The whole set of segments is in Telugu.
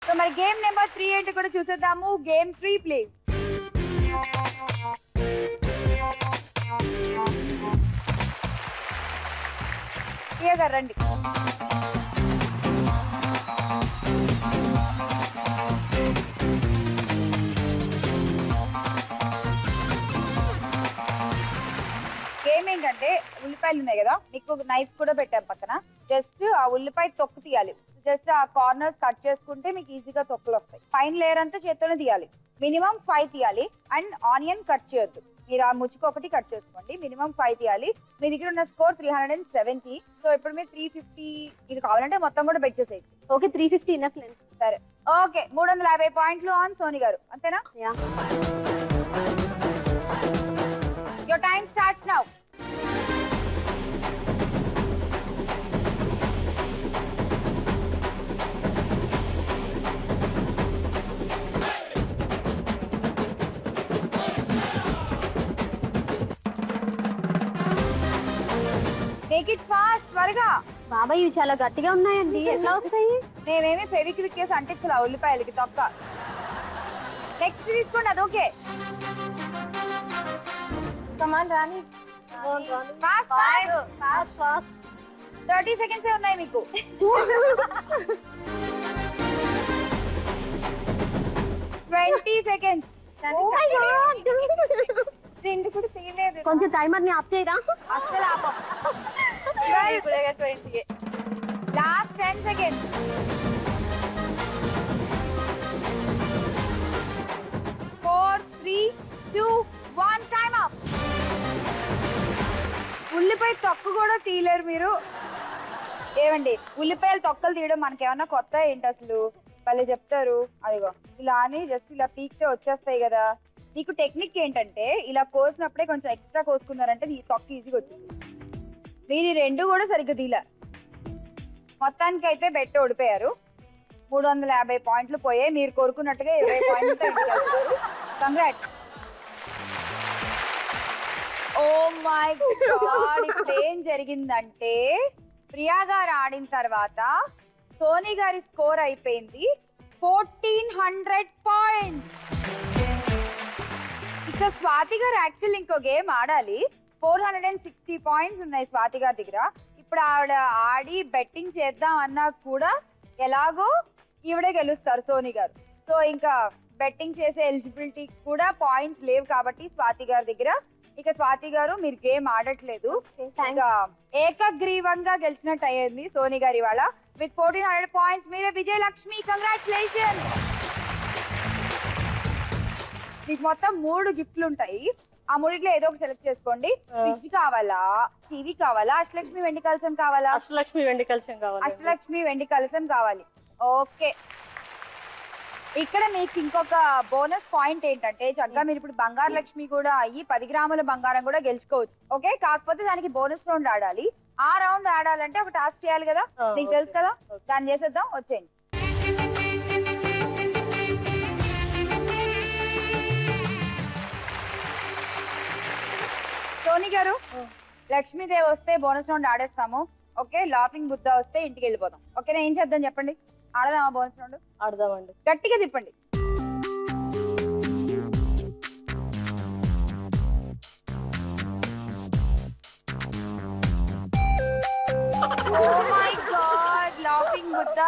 సో మరి గేమ్ నెంబర్ 3 ఏంటి కూడా చూసేద్దాము. Game 3 please. ఇయగా రండి. గేమ్ ఏంటంటే ఉల్లిపాయలు ఉన్నాయి కదా, మీకు నైఫ్ కూడా పెట్టాం పక్కన. జస్ట్ ఆ ఉల్లిపాయ తొక్కు తీయాలి. జస్ట్ ఆ కార్నర్స్ కట్ చేసుకుంటే మీకు ఈజీగా తొక్కులు వస్తాయి. పైన లేయర్ అంతా చేత్తోనే తీయాలి. మినిమం 5 తీయాలి. అండ్ ఆనియన్ కట్ చేయొద్దు. మీరు ఆ ముచ్చుకు ఒకటి కట్ చేసుకోండి. మినిమం 5 తీయాలి. మీ దగ్గర ఉన్న స్కోర్ 370. సో ఇప్పుడు మీరు 350 ఇది కావాలంటే మొత్తం కూడా బెట్ చేసేయండి. Okay 350 enough lens. సరే ఓకే 350 పాయింట్లు ఆన్ సోని గారు, అంతేనా? Your time starts now. Make it fast, త్వరగా. బాబాయ్ ఇవి చాలా గట్టిగా ఉన్నాయండి, ఎట్లా వస్తాయి? మేమేమి ఫెవిక్విక్ కేసు అంటించలా ఉల్లిపాయలకి తొక్క. నెక్స్ట్ తీసుకోండి, అదొకే. Come on Rani. Fast fast fast. 30 seconds ఉన్నాయి మీకు. seconds. Oh my God. రెండు కూడా తీయలేదు. కొంచెం టైమర్ ని ఆఫ్ చేయరా? అస్సలు ఆపం. 20. Last 10 seconds. 4, 3, 2, 1 time up. ఉల్లిపాయ తొక్కు కూడా తీయలేరు మీరు. ఏమండి ఉల్లిపాయలు తొక్కలు తీయడం మనకేమన్నా కొత్త ఏంటి అసలు? వాళ్ళు చెప్తారు అదిగో ఇలా అని జస్ట్ ఇలా పీక్తే వచ్చేస్తాయి కదా. మీకు టెక్నిక్ ఏంటంటే ఇలా కోసినప్పుడే కొంచెం ఎక్స్ట్రా కోసుకున్నారంటే ఈ తొక్క ఈజీగా వచ్చింది. మీరు రెండు కూడా సరిగ్గా తీల. మొత్తానికి అయితే బెట్ ఓడిపోయారు. 350 పాయింట్లు పోయాయి. మీరు కోరుకున్నట్టుగా 20 పాయింట్లతో ఇంటికి వెళ్తారు. కంగ్రాట్స్. ఓ మై గాడ్, ఇప్పుడు ఏం జరిగిందంటే ప్రియా గారు ఆడిన తర్వాత సోని గారి స్కోర్ అయిపోయింది 1400 పాయింట్స్. ఇక స్వాతి గారు యాక్చువల్ ఇంకో గేమ్ ఆడాలి. 460 పాయింట్స్ ఉన్నాయి స్వాతి గారి దగ్గర. ఇప్పుడు ఆవిడ ఆడి బెట్టింగ్ చేద్దాం అన్నా కూడా ఎలాగో ఈవిడే గెలుస్తారు సోని గారు. సో ఇంకా బెట్టింగ్ చేసే ఎలిజిబిలిటీ కూడా పాయింట్స్ లేవు కాబట్టి స్వాతి గారి దగ్గర. ఇక స్వాతి గారు మీరు గేమ్ ఆడట్లేదు. ఏకగ్రీవంగా గెలిచినట్టు అయ్యింది సోని గారి వాళ్ళ. విత్ 1400 పాయింట్స్ మీరే విజయలక్ష్మి. కంగ్రాచులేషన్. మీకు మొత్తం 3 గిఫ్ట్లు ఉంటాయి. ఆ 3లో ఏదో ఒకటి సెలెక్ట్ చేసుకోండి. ఫ్రిడ్జ్ కావాలా, టీవీ కావాలా, అష్టలక్ష్మి వెండి కలశం కావాలా? అష్టలక్ష్మి వెండి కలశం కావాలి. అష్టలక్ష్మి వెండి కలశం కావాలి. ఓకే. ఇక్కడ మీకు ఇంకొక బోనస్ పాయింట్ ఏంటంటే చక్కగా మీరు ఇప్పుడు బంగారు లక్ష్మి కూడా అయ్యి 10 గ్రాముల బంగారం కూడా గెలుచుకోవచ్చు. ఓకే, కాకపోతే దానికి బోనస్ రౌండ్ ఆడాలి. ఆ రౌండ్ ఆడాలంటే ఒక టాస్క్ చేయాలి కదా, మీకు తెలుసు కదా. దాన్ని చేసేద్దాం, వచ్చేయండి. సోని గారు, లక్ష్మీదేవి వస్తే బోనస్ రౌండ్ ఆడేస్తాము. ఓకే, లాఫింగ్ బుద్ధ వస్తే ఇంటికి వెళ్ళిపోతాం. ఓకేనా? ఏం చేద్దాం చెప్పండి. ఆడదామా బోనస్ రౌండ్? ఆడదామండి. గట్టిగా తిప్పండి. Oh my God, laughing Buddha.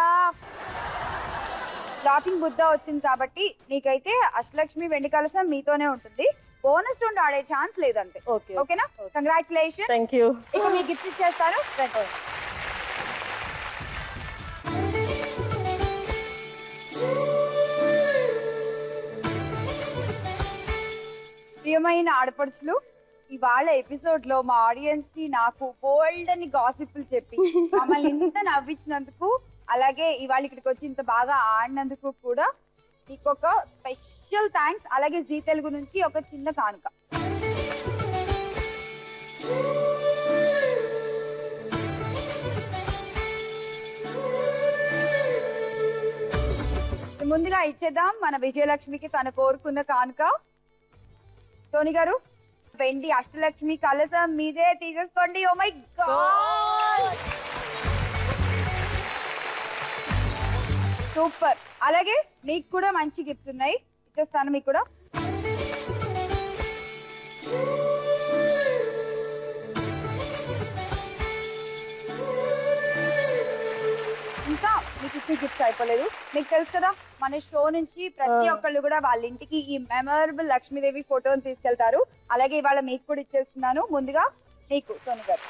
Laughing Buddha వచ్చింది కాబట్టి నీకైతే అష్టలక్ష్మి వెండి కలశం మీతోనే ఉంటుంది. బోనస్ రౌండ్ ఆడే ఛాన్స్ లేదంటే. ఓకేనా? కంగ్రాచులేషన్. Thank you. ఇక మీ గిఫ్ట్ ఇచ్చేస్తాను. ప్రియమైన ఆడపడుచులు, ఇవాళ ఎపిసోడ్ లో మా ఆడియన్స్ కి నాకు బోల్డ్ అని గాసిప్లు చెప్పి మమ్మల్ని ఇంత నవ్వించినందుకు, అలాగే ఇవాళ ఇక్కడికి వచ్చి ఇంత బాగా ఆడినందుకు కూడా మీకు ఒక స్పెషల్ థ్యాంక్స్. అలాగే జీ తెలుగు నుంచి ఒక చిన్న కానుక. ముందుగా ఇచ్చేద్దాం మన విజయలక్ష్మికి తను కోరుకున్న కానుక. సోని గారు, వెండి అష్టలక్ష్మి కలశం మీదే, తీసేసుకోండి. Oh my god. సూపర్. అలాగే మీకు కూడా మంచి గిఫ్ట్స్ ఉన్నాయి, ఇచ్చేస్తాను మీకు కూడా. ఇంకా మీకు ఇచ్చే గిఫ్ట్స్ అయిపోలేదు. మీకు తెలుసు కదా మన షో నుంచి ప్రతి ఒక్కళ్ళు కూడా వాళ్ళ ఇంటికి ఈ మెమరబుల్ లక్ష్మీదేవి ఫోటోని తీసుకెళ్తారు. అలాగే ఇవాళ మీకు కూడా ఇచ్చేస్తున్నాను. ముందుగా మీకు సోని గారు.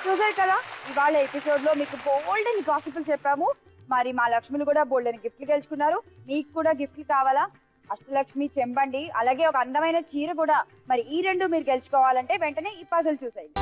చూసారు కదా ఇవాళ ఎపిసోడ్ లో మీకు బోల్డ్ అని గాసిపులు చెప్పాము. మరి మా లక్ష్మిలు కూడా బోల్డ్ అని గిఫ్ట్లు గెలుచుకున్నారు. మీకు కూడా గిఫ్ట్లు కావాలా? అష్టలక్ష్మి చెంబండి అలాగే ఒక అందమైన చీర కూడా. మరి ఈ రెండు మీరు గెలుచుకోవాలంటే వెంటనే ఈ పజిల్ చూసేయండి.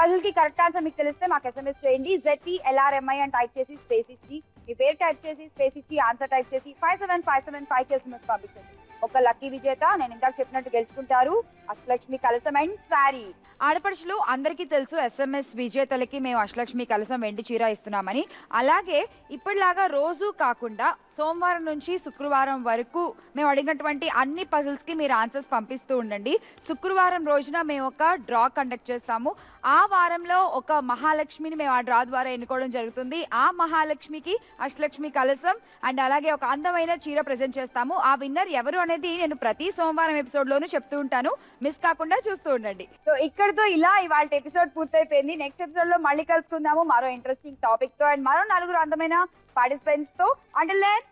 పజిల్ కి కరెక్ట్ ఆన్సర్ మీకు తెలిస్తే మాకు SMS చేయండి. ZTLRMI అని టైప్ చేసి స్పేస్ ఇచ్చి మీ పేరు టైప్ చేసి స్పేస్ ఇచ్చి ఆన్సర్ టైప్ చేసి 57575 SMS పంపించండి. ఒక లక్కీ విజేత నేను ఇందాక చెప్పినట్టు గెలుచుకుంటారు అష్టలక్ష్మి కలసం అండ్ శారీ. ఆడపడుచులు అందరికీ తెలుసు SMS విజేతలకి మేము అష్టలక్ష్మి కలసం వెండి చీర ఇస్తున్నామని. అలాగే ఇప్పటిలాగా రోజు కాకుండా సోమవారం నుంచి శుక్రవారం వరకు మేము అడిగినటువంటి అన్ని పజిల్స్ కి మీరు ఆన్సర్స్ పంపిస్తూ ఉండండి. శుక్రవారం రోజున మేము ఒక డ్రా కండక్ట్ చేస్తాము. ఆ వారంలో ఒక మహాలక్ష్మిని మేము ఆ డ్రా ద్వారా ఎన్నుకోవడం జరుగుతుంది. ఆ మహాలక్ష్మికి అష్టలక్ష్మి కలసం అండ్ అలాగే ఒక అందమైన చీర ప్రెజెంట్ చేస్తాము. ఆ విన్నర్ ఎవరు అనేది నేను ప్రతి సోమవారం ఎపిసోడ్ లోనూ చెప్తూ ఉంటాను, మిస్ కాకుండా చూస్తూ ఉండండి. సో ఇక్కడతో ఇలా ఇవాళ ఎపిసోడ్ పూర్తయిపోయింది. నెక్స్ట్ ఎపిసోడ్ లో మళ్ళీ కలుసుకుందాము మరో ఇంట్రెస్టింగ్ టాపిక్ తో అండ్ మరో 4 అందమైన పార్టిసిపెంట్స్ తో. Until then